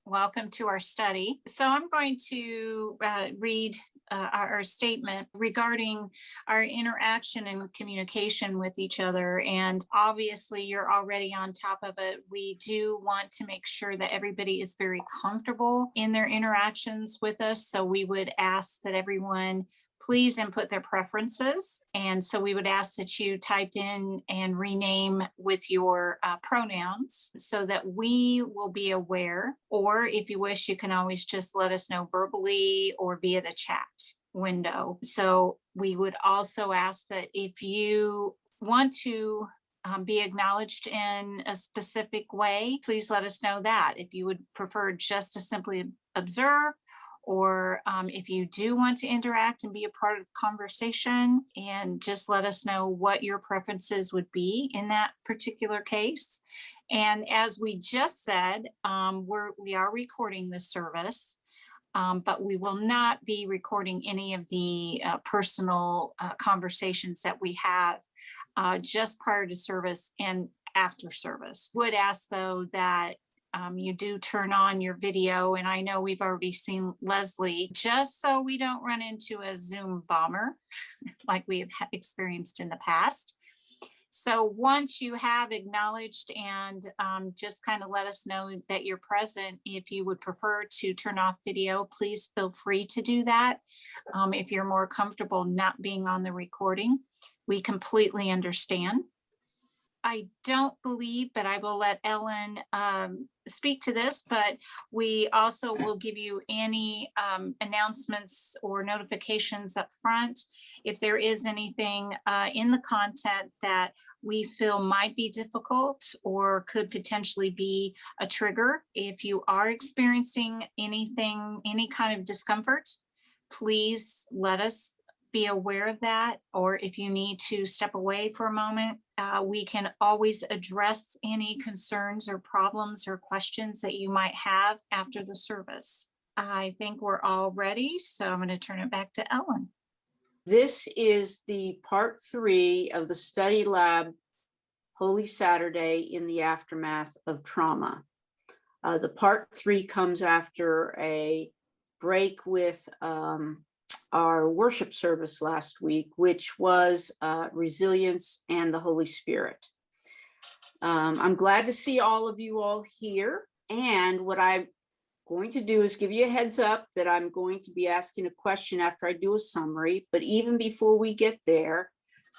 Welcome to our study. So I'm going to read our statement regarding our interaction and communication with each other. And obviously, you're already on top of it. We do want to make sure that everybody is very comfortable in their interactions with us. So we would ask that everyone please input their preferences. And so we would ask that you type in and rename with your pronouns so that we will be aware. Or if you wish, you can always just let us know verbally or via the chat window. So we would also ask that if you want to be acknowledged in a specific way, please let us know that. If you would prefer just to simply observe, or if you do want to interact and be a part of the conversation, and just let us know what your preferences would be in that particular case. And as we just said, we are recording this service, but we will not be recording any of the personal conversations that we have just prior to service and after service. Would ask though that you do turn on your video, and I know we've already seen Leslie, just so we don't run into a Zoom bomber like we have experienced in the past. So once you have acknowledged and just kind of let us know that you're present, if you would prefer to turn off video, please feel free to do that. If you're more comfortable not being on the recording, we completely understand. I don't believe, but I will let Ellen speak to this, but we also will give you any announcements or notifications up front. If there is anything in the content that we feel might be difficult or could potentially be a trigger, if you are experiencing anything, any kind of discomfort, please let us be aware of that. Or if you need to step away for a moment, we can always address any concerns or problems or questions that you might have after the service. I think we're all ready, so I'm going to turn it back to Ellen. This is the part 3 of the study lab, Holy Saturday in the Aftermath of Trauma. The part 3 comes after a break with our worship service last week, which was resilience and the Holy Spirit. I'm glad to see all of you all here. And what I'm going to do is give you a heads up that I'm going to be asking a question after I do a summary. But even before we get there,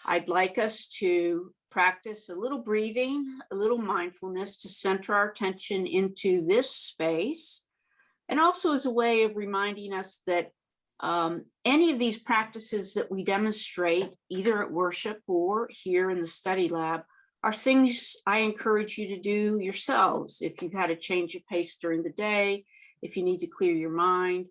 I'd like us to practice a little breathing, a little mindfulness to center our attention into this space. And also as a way of reminding us that any of these practices that we demonstrate, either at worship or here in the study lab, are things I encourage you to do yourselves. If you've had a change of pace during the day, if you need to clear your mind,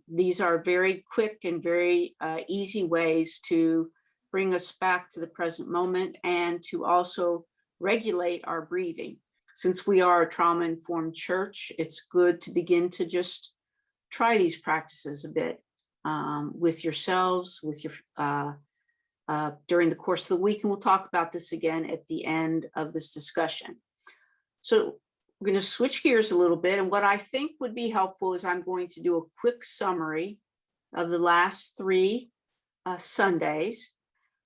these are very quick and very easy ways to bring us back to the present moment and to also regulate our breathing. Since we are a trauma-informed church, it's good to begin to just try these practices a bit with yourselves, with your during the course of the week, and we'll talk about this again at the end of this discussion. So we're going to switch gears a little bit, and what I think would be helpful is I'm going to do a quick summary of the last 3 Sundays.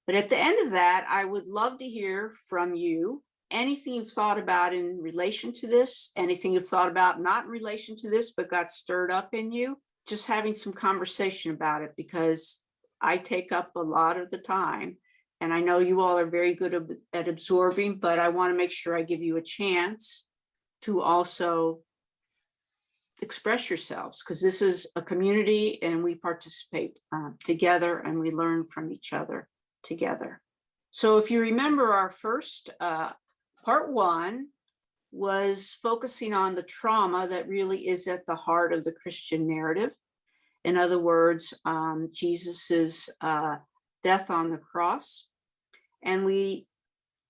But at the end of that, I would love to hear from you anything you've thought about in relation to this, anything you've thought about not in relation to this, but got stirred up in you, just having some conversation about it, because I take up a lot of the time. And I know you all are very good at absorbing, but I want to make sure I give you a chance to also express yourselves, because this is a community and we participate together and we learn from each other together. So if you remember, our first part 1 was focusing on the trauma that really is at the heart of the Christian narrative. In other words, Jesus's death on the cross. And we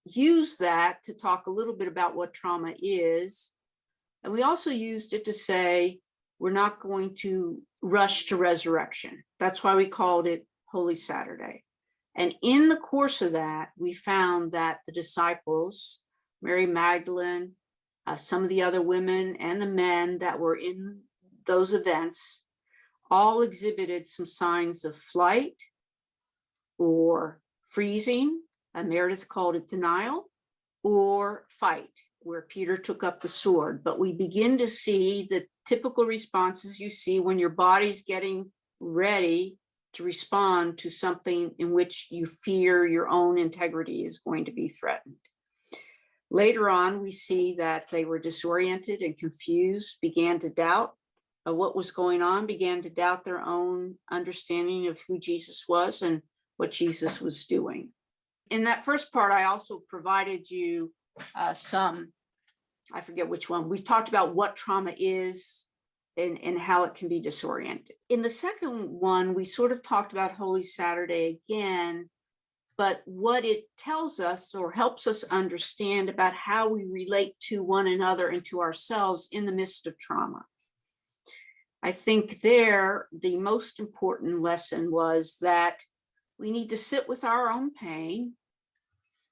use that to talk a little bit about what trauma is. And we also used it to say, we're not going to rush to resurrection. That's why we called it Holy Saturday. And in the course of that, we found that the disciples, Mary Magdalene, some of the other women and the men that were in those events all exhibited some signs of flight or freezing. Meredith called it denial, or fight, where Peter took up the sword. But we begin to see the typical responses you see when your body's getting ready to respond to something in which you fear your own integrity is going to be threatened. Later on, we see that they were disoriented and confused, began to doubt what was going on, began to doubt their own understanding of who Jesus was and what Jesus was doing. In that first part, I also provided you some, I forget which one, we talked about what trauma is and how it can be disoriented. In the second one, we sort of talked about Holy Saturday again, but what it tells us or helps us understand about how we relate to one another and to ourselves in the midst of trauma. I think there, the most important lesson was that we need to sit with our own pain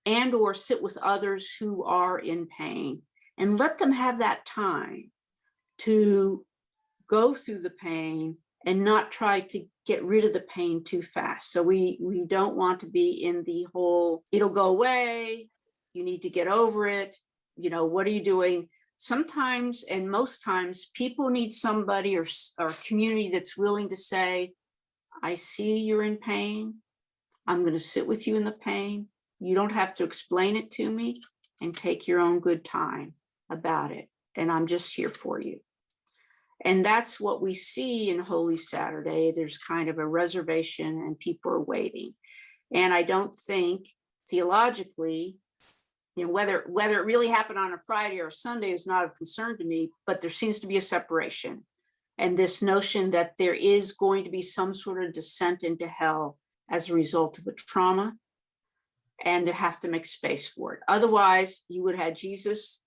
and or sit with others who are in pain and let them have that time to go through the pain and not try to get rid of the pain too fast. So we don't want to be in the whole, it'll go away, you need to get over it, you know, what are you doing? Sometimes, and most times, people need somebody or community that's willing to say, I see you're in pain. I'm going to sit with you in the pain. You don't have to explain it to me, and take your own good time about it. And I'm just here for you. And that's what we see in Holy Saturday. There's kind of a reservation and people are waiting. And I don't think theologically, you know, whether it really happened on a Friday or Sunday is not of concern to me, but there seems to be a separation. And this notion that there is going to be some sort of descent into hell as a result of a trauma, and to have to make space for it. Otherwise, you would have had Jesus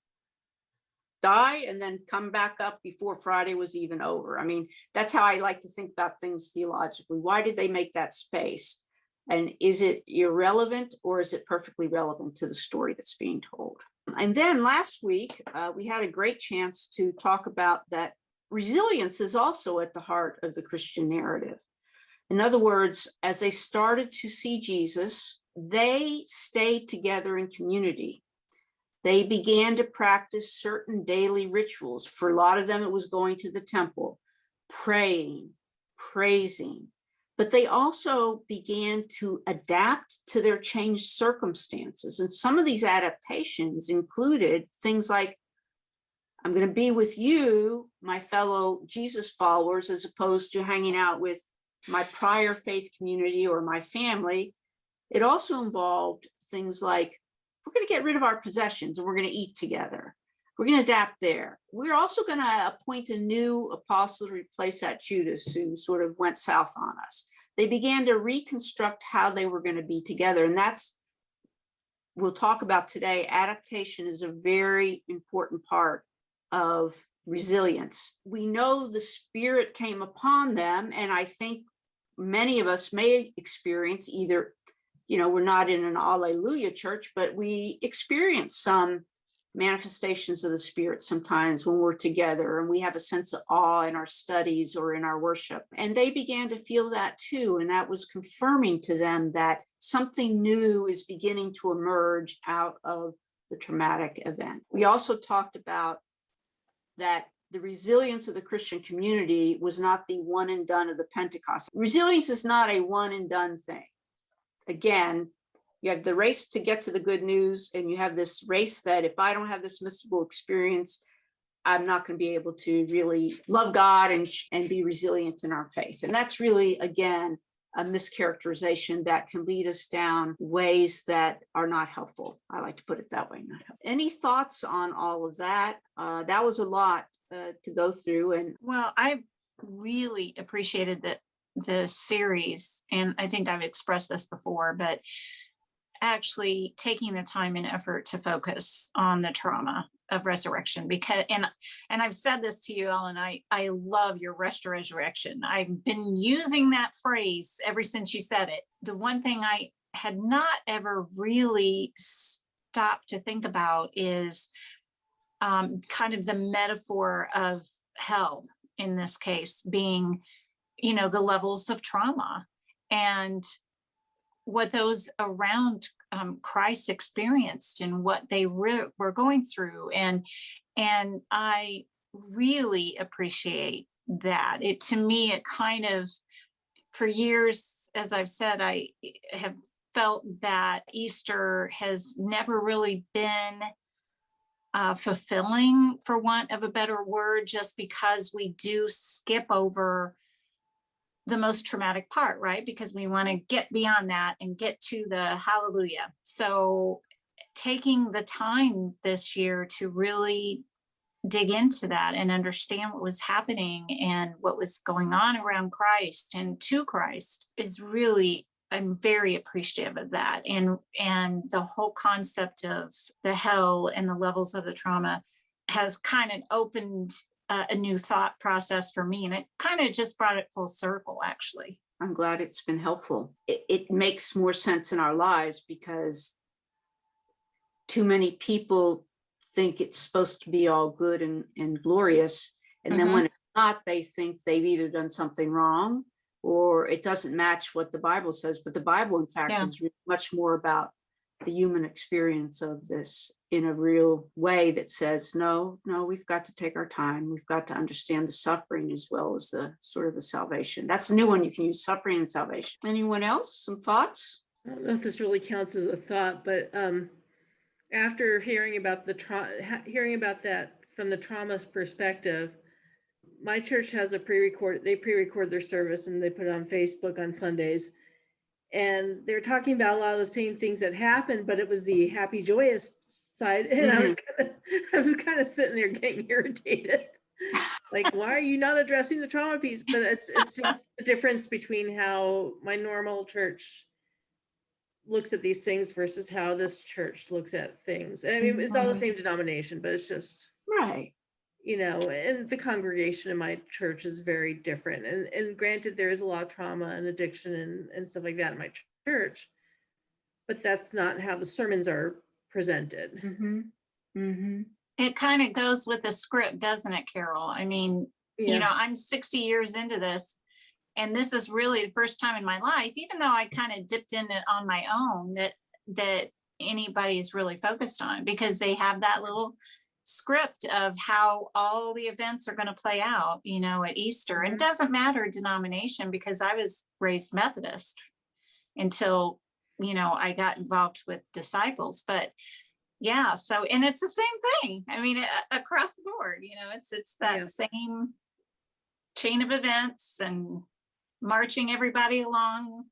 die and then come back up before Friday was even over. I mean, that's how I like to think about things theologically. Why did they make that space? And is it irrelevant or is it perfectly relevant to the story that's being told? And then last week, we had a great chance to talk about that resilience is also at the heart of the Christian narrative. In other words, as they started to see Jesus, they stayed together in community. They began to practice certain daily rituals. For a lot of them, it was going to the temple, praying, praising. But they also began to adapt to their changed circumstances. And some of these adaptations included things like, I'm going to be with you, my fellow Jesus followers, as opposed to hanging out with my prior faith community or my family. It also involved things like, we're going to get rid of our possessions and we're going to eat together. We're going to adapt there. We're also going to appoint a new apostle to replace that Judas who sort of went south on us. They began to reconstruct how they were going to be together. And that's, we'll talk about today, adaptation is a very important part of resilience. We know the Spirit came upon them, and I think many of us may experience either, you know, we're not in an Alleluia church, but we experience some manifestations of the Spirit sometimes when we're together and we have a sense of awe in our studies or in our worship. And they began to feel that too. And that was confirming to them that something new is beginning to emerge out of the traumatic event. We also talked about that the resilience of the Christian community was not the one and done of the Pentecost. Resilience is not a one and done thing. Again, you have the race to get to the good news, and you have this race that if I don't have this mystical experience, I'm not going to be able to really love God and be resilient in our faith. And that's really, again, a mischaracterization that can lead us down ways that are not helpful. I like to put it that way, not helpful. Any thoughts on all of that? That was a lot to go through. And well, I really appreciated the series, and I think I've expressed this before, but actually taking the time and effort to focus on the trauma of resurrection, because and I've said this to you, Ellen, I love your resurrection. I've been using that phrase ever since you said it. The one thing I had not ever really stopped to think about is kind of the metaphor of hell in this case being, the levels of trauma and what those around Christ experienced and what they were going through. And I really appreciate that. To me, it kind of, for years, as I've said, I have felt that Easter has never really been fulfilling, for want of a better word, just because we do skip over the most traumatic part, right? Because we want to get beyond that and get to the hallelujah. So taking the time this year to really dig into that and understand what was happening and what was going on around Christ and to Christ is really, I'm very appreciative of that. And the whole concept of the hell and the levels of the trauma has kind of opened a new thought process for me. And it kind of just brought it full circle, actually. I'm glad it's been helpful. It makes more sense in our lives because too many people think it's supposed to be all good and glorious. And then when it's not, they think they've either done something wrong or it doesn't match what the Bible says. But the Bible, in fact, is really much more about the human experience of this in a real way that says, no, we've got to take our time. We've got to understand the suffering as well as the sort of the salvation. That's a new one. You can use suffering and salvation. Anyone else? Some thoughts? I don't know if this really counts as a thought, but after hearing about that from the trauma's perspective, my church has they pre-record their service and they put it on Facebook on Sundays. And they're talking about a lot of the same things that happened, but it was the happy, joyous side. And I was kind of sitting there getting irritated. Like, why are you not addressing the trauma piece? But it's just the difference between how my normal church looks at these things versus how this church looks at things. I mean, it's all the same denomination, but it's just right. And the congregation in my church is very different. And granted, there is a lot of trauma and addiction and stuff like that in my church, but that's not how the sermons are presented. It kind of goes with the script, doesn't it, Carol? I mean, I'm 60 years into this, and this is really the first time in my life, even though I kind of dipped in it on my own, that anybody's really focused on, because they have that little script of how all the events are going to play out, at Easter. And it doesn't matter denomination, because I was raised Methodist until, I got involved with disciples. But yeah, so, and it's the same thing. I mean, across the board, it's that same chain of events and marching everybody along.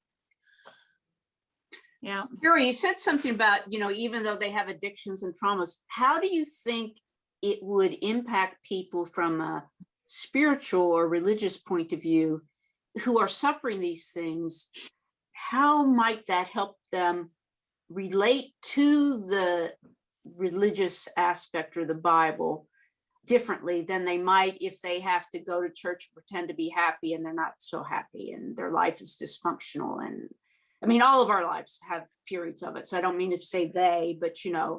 Yeah. Gary, you said something about, even though they have addictions and traumas, how do you think it would impact people from a spiritual or religious point of view who are suffering these things? How might that help them relate to the religious aspect or the Bible differently than they might if they have to go to church and pretend to be happy and they're not so happy and their life is dysfunctional? And I mean, all of our lives have periods of it. So I don't mean to say they, but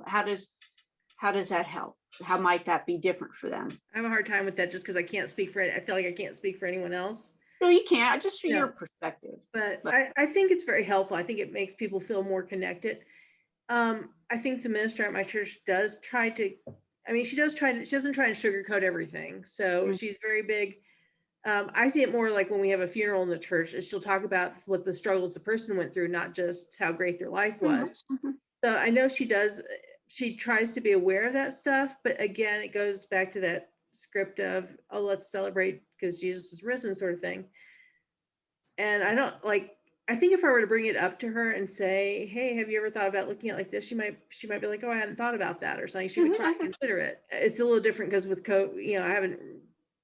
how does that help? How might that be different for them? I have a hard time with that just because I can't speak for it. I feel like I can't speak for anyone else. No, you can't, just from your perspective. But I think it's very helpful. I think it makes people feel more connected. I think the minister at my church does try to, she doesn't try to sugarcoat everything. So she's very big. I see it more like when we have a funeral in the church, and she'll talk about what the struggles the person went through, not just how great their life was. So I know she tries to be aware of that stuff, but again, it goes back to that script of, oh, let's celebrate because Jesus is risen sort of thing. And I think if I were to bring it up to her and say, hey, have you ever thought about looking at like this? She might be like, oh, I hadn't thought about that or something. She would try to consider it. It's a little different because with I haven't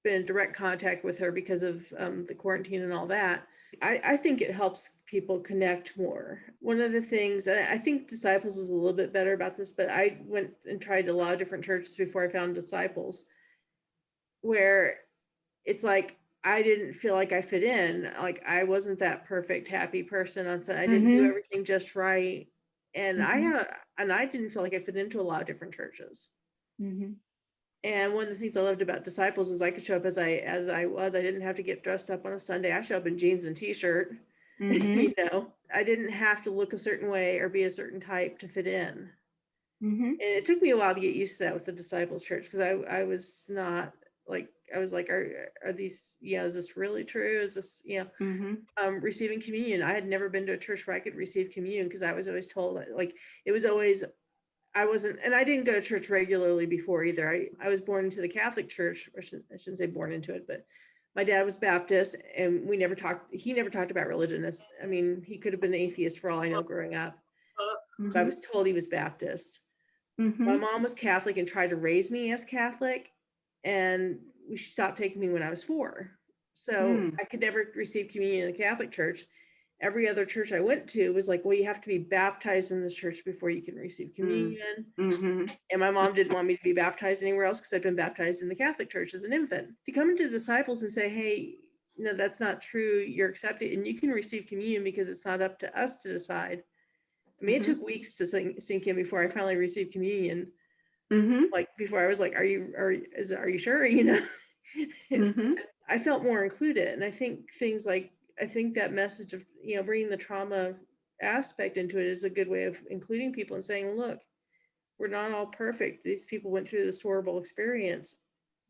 been in direct contact with her because of the quarantine and all that. I think it helps people connect more. One of the things, and I think Disciples is a little bit better about this, but I went and tried a lot of different churches before I found Disciples, where it's like, I didn't feel like I fit in. Like I wasn't that perfect, happy person on Sunday. I didn't do everything just right. And I didn't feel like I fit into a lot of different churches. And one of the things I loved about Disciples is I could show up as I was. I didn't have to get dressed up on a Sunday. I show up in jeans and t-shirt. Mhm. I didn't have to look a certain way or be a certain type to fit in. Mhm. And it took me a while to get used to that with the Disciples Church, because I was not like, I was like, are these, is this really true? Is this, Mhm. receiving communion? I had never been to a church where I could receive communion, because I was always told that, like, it was always, I wasn't, and I didn't go to church regularly before either. I was born into the Catholic Church. I shouldn't say born into it, but my dad was Baptist, and he never talked about religion. I mean, he could have been atheist for all I know growing up, but I was told he was Baptist. My Mhm. mom was Catholic and tried to raise me as Catholic, and she stopped taking me when I was 4. So Mhm. I could never receive communion in the Catholic Church. Every other church I went to was like, well, you have to be baptized in this church before you can receive communion. Mhm. And my mom didn't want me to be baptized anywhere else because I'd been baptized in the Catholic Church as an infant. To come into Disciples and say, hey, no, that's not true. You're accepted and you can receive communion because it's not up to us to decide. I mean, it took weeks to sink in before I finally received communion. Mhm. Like before I was like, are you sure? Mhm. I felt more included. And I think that message of, bringing the trauma aspect into it is a good way of including people and saying, look, we're not all perfect. These people went through this horrible experience.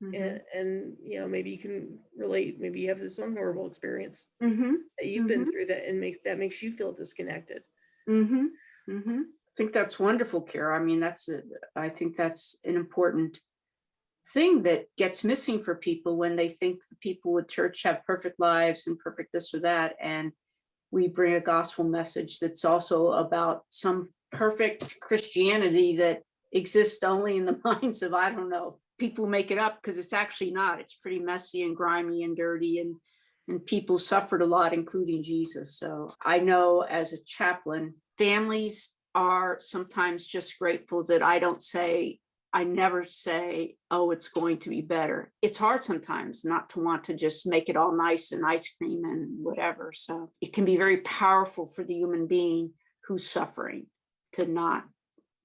Mhm. And maybe you can relate. Maybe you have this own horrible experience Mhm. that you've been through that, and makes you feel disconnected. Mhm. Mhm. I think that's wonderful, Kara. I mean, I think that's an important thing that gets missing for people when they think the people with church have perfect lives and perfect this or that. And we bring a gospel message that's also about some perfect Christianity that exists only in the minds of, I don't know, people make it up because it's actually not. It's pretty messy and grimy and dirty, and people suffered a lot, including Jesus. So I know as a chaplain, families are sometimes just grateful that I never say, oh, it's going to be better. It's hard sometimes not to want to just make it all nice and ice cream and whatever. So it can be very powerful for the human being who's suffering to not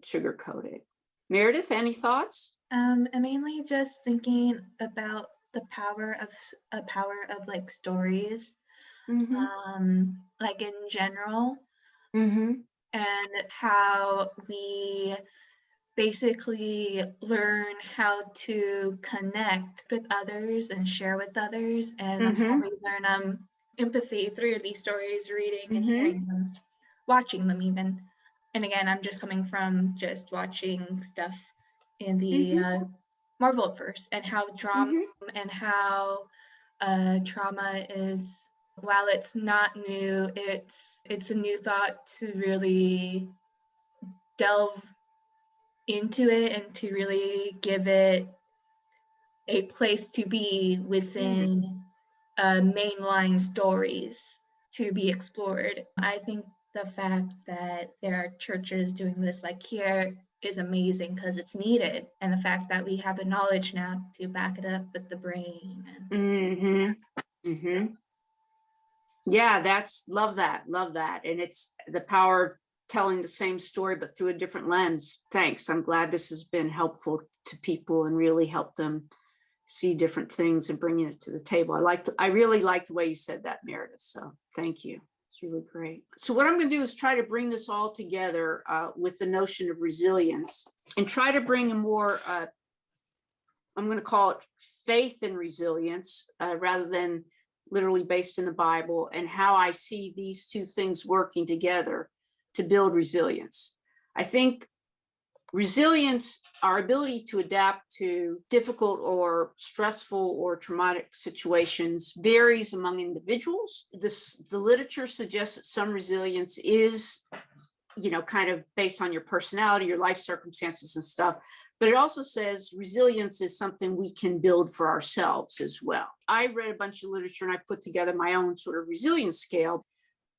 sugarcoat it. Meredith, any thoughts? I'm mainly just thinking about the power of like stories, like in general, Mm-hmm. and how we basically learn how to connect with others and share with others, and how Mm-hmm. we learn empathy through these stories, reading and Mm-hmm. hearing them, watching them even. And again, I'm just coming from just watching stuff in the Marvelverse, and how drama Mm-hmm. and how trauma is, while it's not new, it's a new thought to really delve into it and to really give it a place to be within mainline stories to be explored. I think the fact that there are churches doing this like here is amazing because it's needed, and the fact that we have the knowledge now to back it up with the brain. Mm-hmm. Mm-hmm. Yeah, love that. And it's the power of telling the same story, but through a different lens. Thanks. I'm glad this has been helpful to people and really helped them see different things and bringing it to the table. I really like the way you said that, Meredith. So thank you. It's really great. So what I'm going to do is try to bring this all together with the notion of resilience, and try to bring a more, I'm going to call it faith and resilience, rather than literally based in the Bible, and how I see these two things working together to build resilience. I think resilience, our ability to adapt to difficult or stressful or traumatic situations, varies among individuals. The literature suggests that some resilience is, kind of based on your personality, your life circumstances and stuff. But it also says resilience is something we can build for ourselves as well. I read a bunch of literature and I put together my own sort of resilience scale.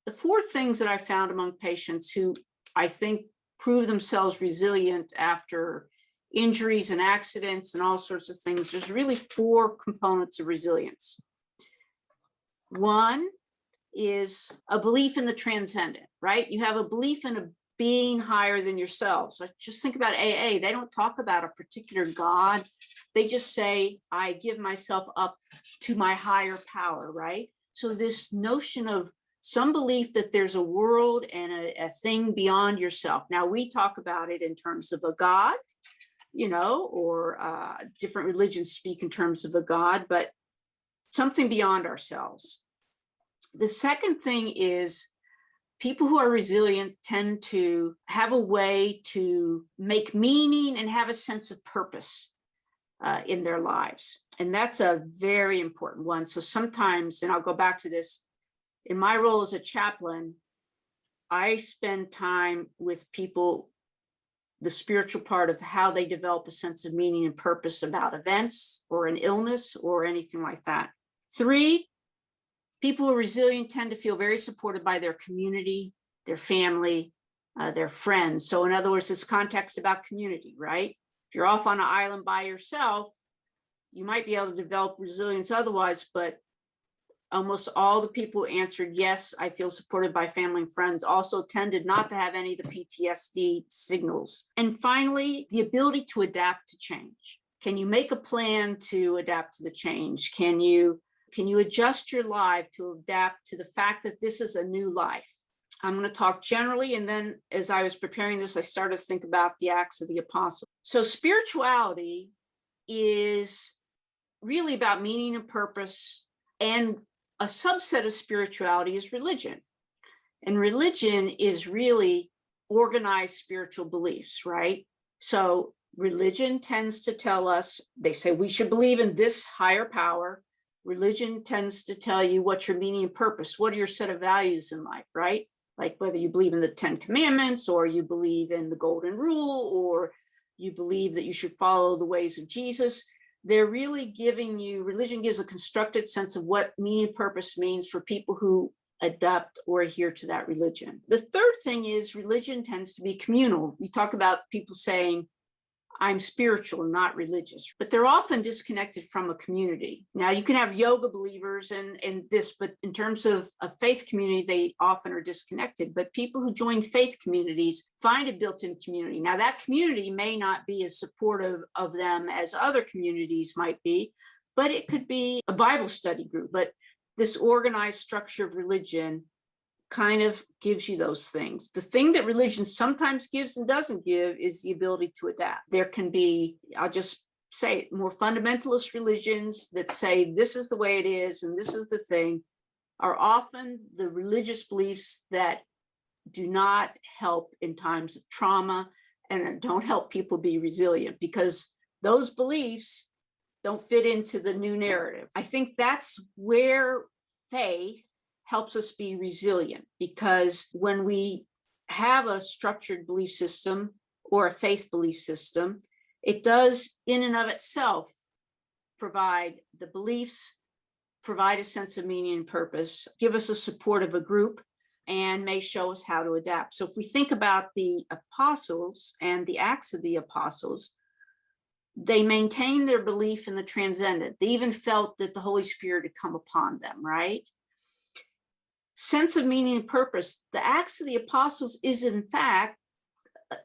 The 4 things that I found among patients who I think prove themselves resilient after injuries and accidents and all sorts of things, there's really 4 components of resilience. One is a belief in the transcendent, right? You have a belief in a being higher than yourselves. Like, just think about AA. They don't talk about a particular God. They just say, I give myself up to my higher power, right? So this notion of some belief that there's a world and a thing beyond yourself. Now, we talk about it in terms of a God, or different religions speak in terms of a God, but something beyond ourselves. The second thing is, people who are resilient tend to have a way to make meaning and have a sense of purpose in their lives. And that's a very important one. So sometimes, and I'll go back to this, in my role as a chaplain, I spend time with people, the spiritual part of how they develop a sense of meaning and purpose about events or an illness or anything like that. 3, people who are resilient tend to feel very supported by their community, their family, their friends. So in other words, this context about community, right? If you're off on an island by yourself, you might be able to develop resilience otherwise, but almost all the people who answered, yes, I feel supported by family and friends, also tended not to have any of the PTSD signals. And finally, the ability to adapt to change. Can you make a plan to adapt to the change? Can you adjust your life to adapt to the fact that this is a new life? I'm going to talk generally, and then as I was preparing this, I started to think about the Acts of the Apostles. So spirituality is really about meaning and purpose, and a subset of spirituality is religion. And religion is really organized spiritual beliefs, right? So religion tends to tell us, they say we should believe in this higher power. Religion tends to tell you what's your meaning and purpose. What are your set of values in life, right? Like whether you believe in the 10 Commandments, or you believe in the Golden Rule, or you believe that you should follow the ways of Jesus. They're really giving you, religion gives a constructed sense of what meaning and purpose means for people who adapt or adhere to that religion. The third thing is religion tends to be communal. We talk about people saying, I'm spiritual, not religious, but they're often disconnected from a community. Now, you can have yoga believers and this, but in terms of a faith community, they often are disconnected. But people who join faith communities find a built-in community. Now, that community may not be as supportive of them as other communities might be, but it could be a Bible study group. But this organized structure of religion kind of gives you those things. The thing that religion sometimes gives and doesn't give is the ability to adapt. There can be, I'll just say, more fundamentalist religions that say this is the way it is and this is the thing, are often the religious beliefs that do not help in times of trauma and don't help people be resilient, because those beliefs don't fit into the new narrative. I think that's where faith helps us be resilient, because when we have a structured belief system or a faith belief system, it does in and of itself provide the beliefs, provide a sense of meaning and purpose, give us a support of a group, and may show us how to adapt. So if we think about the apostles and the Acts of the Apostles, they maintained their belief in the transcendent. They even felt that the Holy Spirit had come upon them, right? Sense of meaning and purpose. The Acts of the Apostles is, in fact,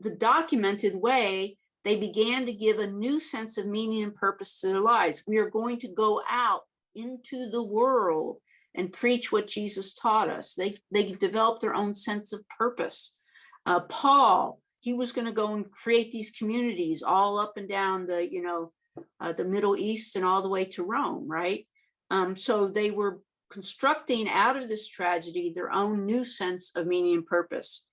the documented way they began to give a new sense of meaning and purpose to their lives. We are going to go out into the world and preach what Jesus taught us. They developed their own sense of purpose. Paul, he was going to go and create these communities all up and down the Middle East and all the way to Rome, right? So they were constructing out of this tragedy their own new sense of meaning and purpose.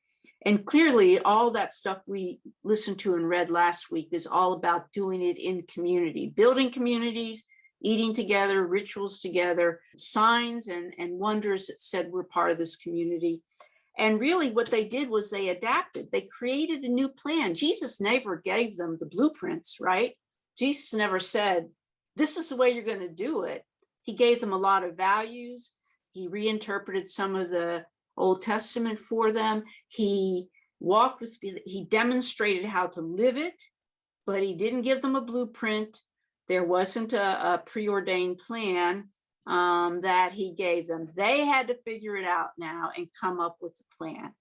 And clearly, all that stuff we listened to and read last week is all about doing it in community, building communities, eating together, rituals together, signs and wonders that said we're part of this community. And really what they did was they adapted. They created a new plan. Jesus never gave them the blueprints, right? Jesus never said, this is the way you're going to do it. He gave them a lot of values. He reinterpreted some of the Old Testament for them. He demonstrated how to live it, but he didn't give them a blueprint. There wasn't a preordained plan that he gave them. They had to figure it out now and come up with a plan.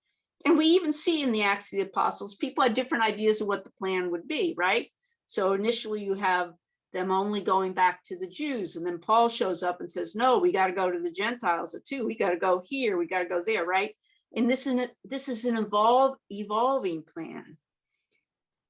And we even see in the Acts of the Apostles, people had different ideas of what the plan would be, right? So initially you have them only going back to the Jews, and then Paul shows up and says, no, we got to go to the Gentiles too. We got to go here, we got to go there, right? And this is an evolving plan.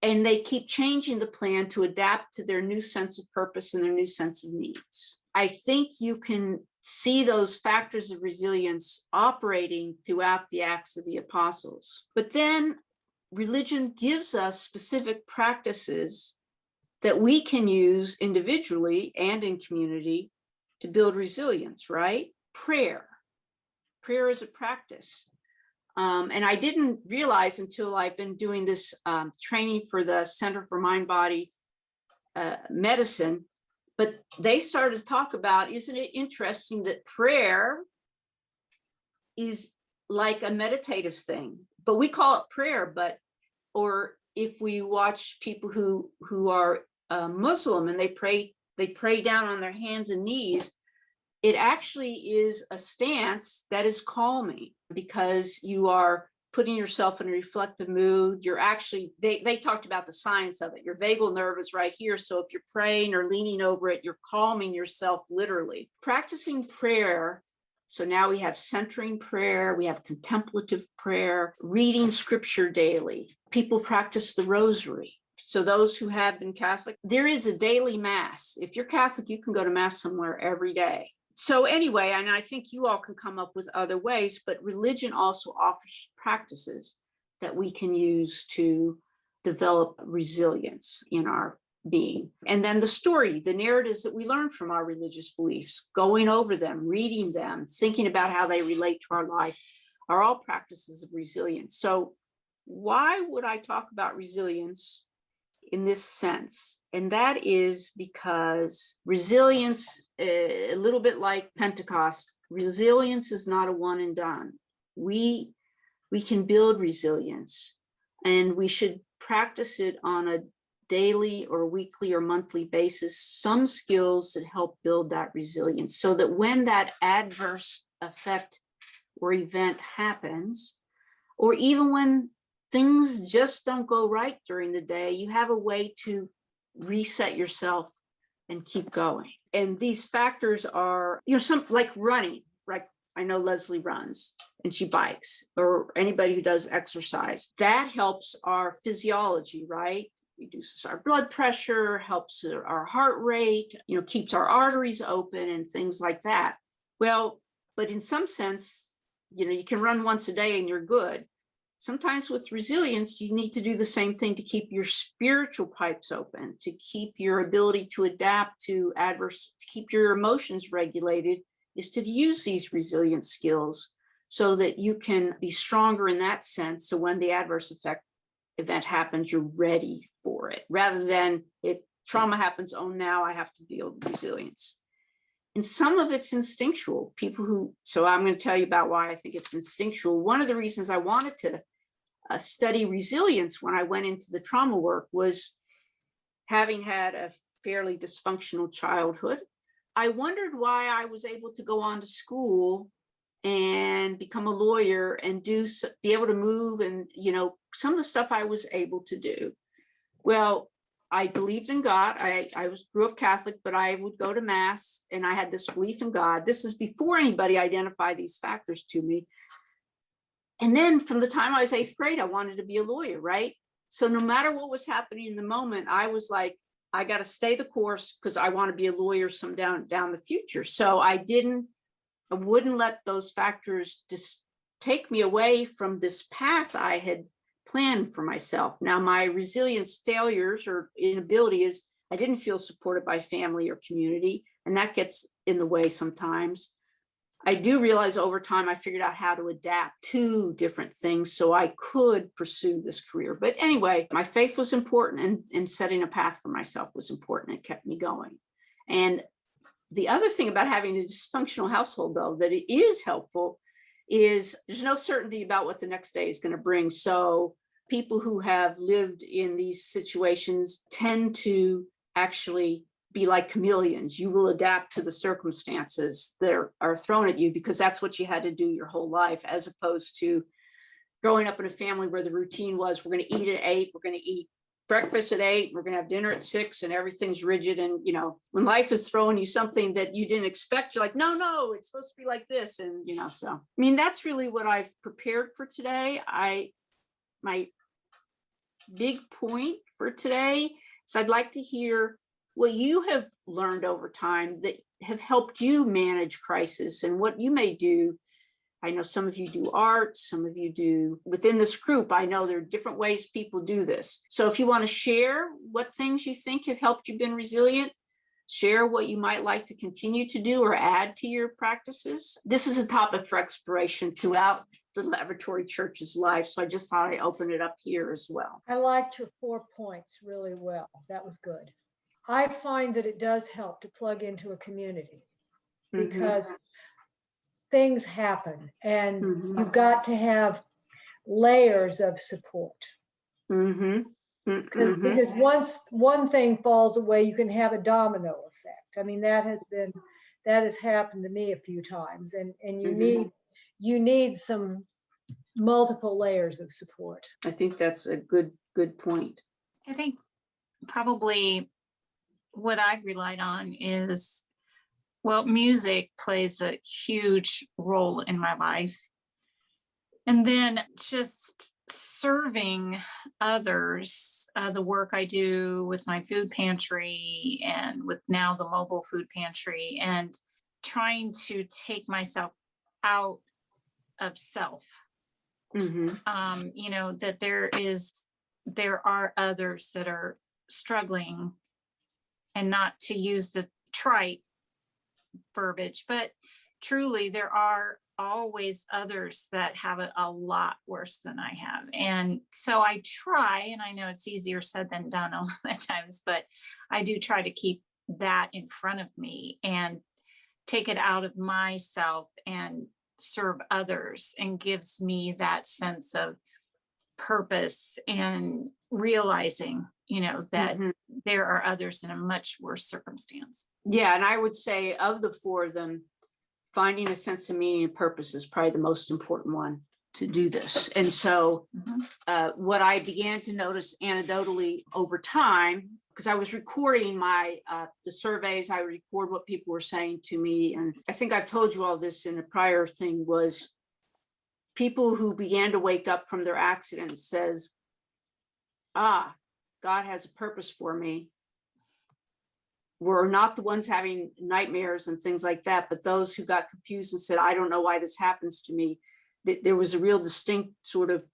And they keep changing the plan to adapt to their new sense of purpose and their new sense of needs. I think you can see those factors of resilience operating throughout the Acts of the Apostles. But then religion gives us specific practices that we can use individually and in community to build resilience, right? Prayer is a practice. And I didn't realize until I've been doing this training for the Center for Mind Body Medicine, but they started to talk about, isn't it interesting that prayer is like a meditative thing, but we call it prayer, or if we watch people who are Muslim and they pray down on their hands and knees, it actually is a stance that is calming because you are putting yourself in a reflective mood. You're actually, they talked about the science of it. Your vagal nerve is right here. So if you're praying or leaning over it, you're calming yourself literally. Practicing prayer. So now we have centering prayer, we have contemplative prayer, reading scripture daily. People practice the rosary. So those who have been Catholic, there is a daily mass. If you're Catholic, you can go to mass somewhere every day. So anyway, and I think you all can come up with other ways, but religion also offers practices that we can use to develop resilience in our being. And then the story, the narratives that we learn from our religious beliefs, going over them, reading them, thinking about how they relate to our life, are all practices of resilience. So why would I talk about resilience in this sense? And that is because resilience, a little bit like Pentecost, resilience is not a one and done. We can build resilience, and we should practice it on a daily or weekly or monthly basis, some skills that help build that resilience, so that when that adverse effect or event happens, or even when things just don't go right during the day, you have a way to reset yourself and keep going. And these factors are, some like running, like I know Leslie runs and she bikes, or anybody who does exercise. That helps our physiology, right? Reduces our blood pressure, helps our heart rate, keeps our arteries open and things like that. Well, but in some sense, you can run once a day and you're good. Sometimes with resilience, you need to do the same thing to keep your spiritual pipes open, to keep your ability to adapt to adverse, to keep your emotions regulated, is to use these resilient skills so that you can be stronger in that sense. So when the adverse event happens, you're ready for it, rather than trauma happens, oh, now I have to build resilience. And some of it's instinctual. So I'm going to tell you about why I think it's instinctual. One of the reasons I wanted to study resilience when I went into the trauma work was, having had a fairly dysfunctional childhood, I wondered why I was able to go on to school and become a lawyer and be able to move and, some of the stuff I was able to do. Well, I believed in God. I grew up Catholic, but I would go to mass and I had this belief in God. This is before anybody identified these factors to me. And then from the time I was 8th grade, I wanted to be a lawyer, right? So no matter what was happening in the moment, I was like, I got to stay the course because I want to be a lawyer down the future. So I wouldn't let those factors just take me away from this path I had planned for myself. Now, my resilience failures or inability is I didn't feel supported by family or community, and that gets in the way sometimes. I do realize over time I figured out how to adapt to different things so I could pursue this career. But anyway, my faith was important, and setting a path for myself was important. It kept me going. And the other thing about having a dysfunctional household, though, that it is helpful is there's no certainty about what the next day is going to bring. So people who have lived in these situations tend to actually be like chameleons. You will adapt to the circumstances that are thrown at you because that's what you had to do your whole life, as opposed to growing up in a family where the routine was, we're going to eat at 8, we're going to eat breakfast at 8, we're going to have dinner at 6, and everything's rigid. And, you know, when life is throwing you something that you didn't expect, you're like, no, it's supposed to be like this. And, you know, so, I mean, that's really what I've prepared for today. My big point for today is I'd like to hear what you have learned over time that have helped you manage crisis and what you may do. I know some of you do art, some of you do within this group. I know there are different ways people do this. So if you want to share what things you think have helped you been resilient, share what you might like to continue to do or add to your practices. This is a topic for exploration throughout the Laboratory Church's life. So I just thought I'd open it up here as well. I liked your 4 points really well. That was good. I find that it does help to plug into a community because things happen and you've got to have layers of support. Because once one thing falls away, you can have a domino effect. I mean, that has happened to me a few times, and you need some multiple layers of support. I think that's a good point. I think probably what I've relied on is, well, music plays a huge role in my life. And then just serving others, the work I do with my food pantry and with now the mobile food pantry, and trying to take myself out of self. You know, that there are others that are struggling, and not to use the trite verbiage, but truly there are always others that have it a lot worse than I have. And so I try, and I know it's easier said than done a lot of times, but I do try to keep that in front of me and take it out of myself and serve others, and gives me that sense of purpose and realizing, you know, that there are others in a much worse circumstance. Yeah, and I would say of the 4 of them, finding a sense of meaning and purpose is probably the most important one to do this. And so what I began to notice anecdotally over time, because I was recording the surveys, I record what people were saying to me. And I think I've told you all this in a prior thing, was people who began to wake up from their accidents says, God has a purpose for me. We're not the ones having nightmares and things like that, but those who got confused and said, I don't know why this happens to me, there was a real distinct sort of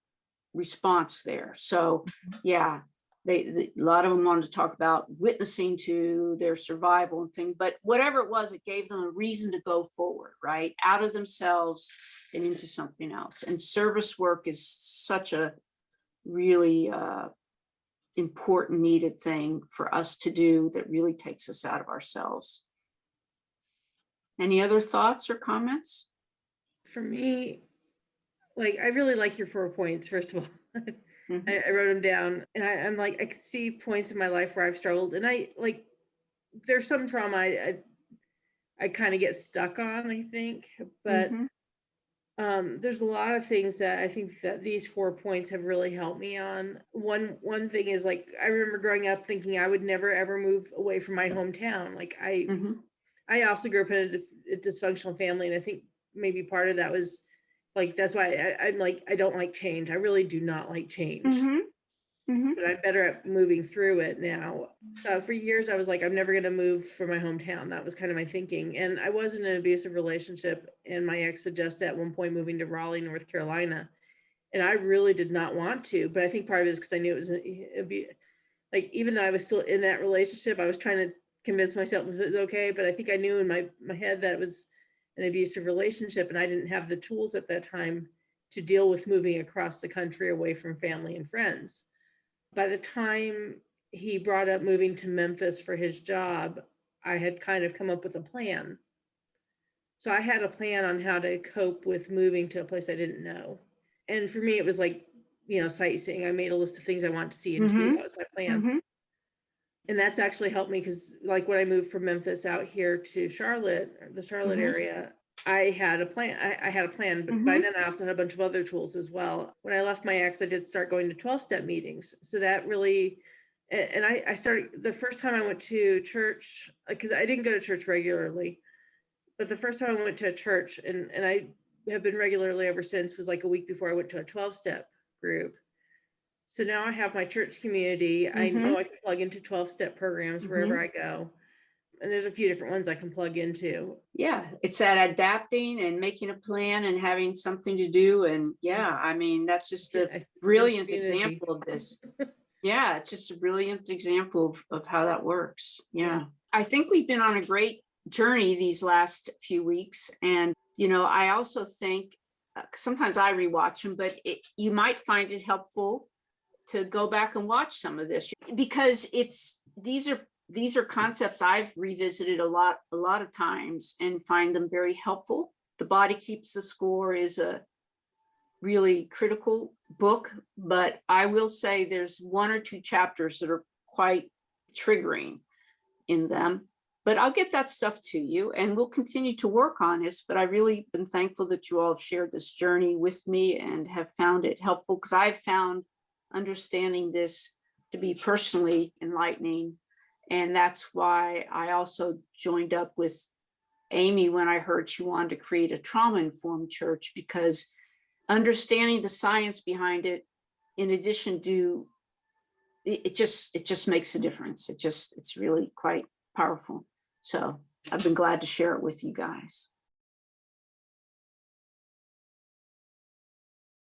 response there. So yeah, a lot of them wanted to talk about witnessing to their survival and things, but whatever it was, it gave them a reason to go forward, right? Out of themselves and into something else. And service work is such a really important, needed thing for us to do that really takes us out of ourselves. Any other thoughts or comments? For me, like, I really like your 4 points, first of all. I wrote them down, and I'm like, I could see points in my life where I've struggled, and I like, there's some trauma I kind of get stuck on, I think, but there's a lot of things that I think that these 4 points have really helped me on. One thing is, like, I remember growing up thinking I would never ever move away from my hometown. Like I also grew up in a dysfunctional family, and I think maybe part of that was like, that's why I'm like, I don't like change. I really do not like change. But I'm better at moving through it now. So for years I was like, I'm never going to move from my hometown. That was kind of my thinking. And I was in an abusive relationship, and my ex suggested at one point moving to Raleigh, North Carolina. And I really did not want to, but I think part of it is because I knew it'd be like, even though I was still in that relationship, I was trying to convince myself it was okay. But I think I knew in my head that it was an abusive relationship, and I didn't have the tools at that time to deal with moving across the country away from family and friends. By the time he brought up moving to Memphis for his job, I had kind of come up with a plan. So I had a plan on how to cope with moving to a place I didn't know. And for me, it was like, you know, sightseeing. I made a list of things I want to see and do. That was my plan. And that's actually helped me, because like when I moved from Memphis out here to Charlotte, the Charlotte area, I had a plan. I had a plan, but by then I also had a bunch of other tools as well. When I left my ex, I did start going to 12-step meetings. So that really, and I started, the first time I went to church, because I didn't go to church regularly, but the first time I went to a church, and I have been regularly ever since, was like a week before I went to a 12-step group. So now I have my church community. I know I can plug into 12-step programs wherever I go. And there's a few different ones I can plug into. Yeah, it's that adapting and making a plan and having something to do. And yeah, I mean, that's just a brilliant example of this. Yeah, it's just a brilliant example of how that works. Yeah. I think we've been on a great journey these last few weeks. And, you know, I also think sometimes I rewatch them, but you might find it helpful to go back and watch some of this, because these are concepts I've revisited a lot of times and find them very helpful. The Body Keeps the Score is a really critical book, but I will say there's 1 or 2 chapters that are quite triggering in them. But I'll get that stuff to you, and we'll continue to work on this. But I've really been thankful that you all have shared this journey with me and have found it helpful, because I've found understanding this to be personally enlightening. And that's why I also joined up with Amy when I heard she wanted to create a trauma-informed church, because understanding the science behind it, in addition to it just makes a difference. It's really quite powerful. So I've been glad to share it with you guys.